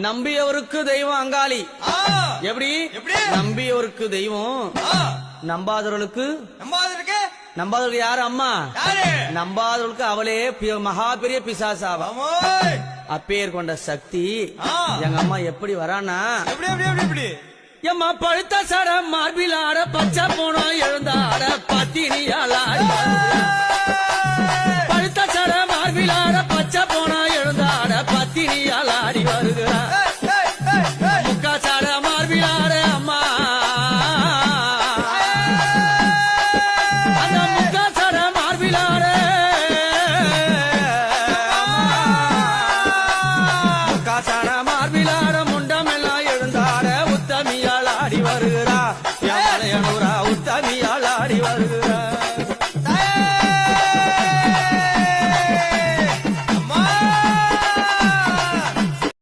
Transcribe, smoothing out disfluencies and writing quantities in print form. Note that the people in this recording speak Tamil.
நம்பியவருக்கு தெய்வம் அங்காளி. எப்படி நம்பியவருக்கு தெய்வம், நம்பாதவர்களுக்கு நம்பாதவர்களுக்கு யாரு அம்மா? நம்பாதவர்களுக்கு அவளே மகா பெரிய பிசாசாவா. அப்பேர் கொண்ட சக்தி எங்க அம்மா எப்படி வரானா, எம்மா பழுத்த சட மார்பில் ஆட பச்சை போனோம் எழுந்தாட பத்தினியால பழுத்த சட மார்பில் ஆட பச்சை போனோம் எழுந்தாட பத்தினியா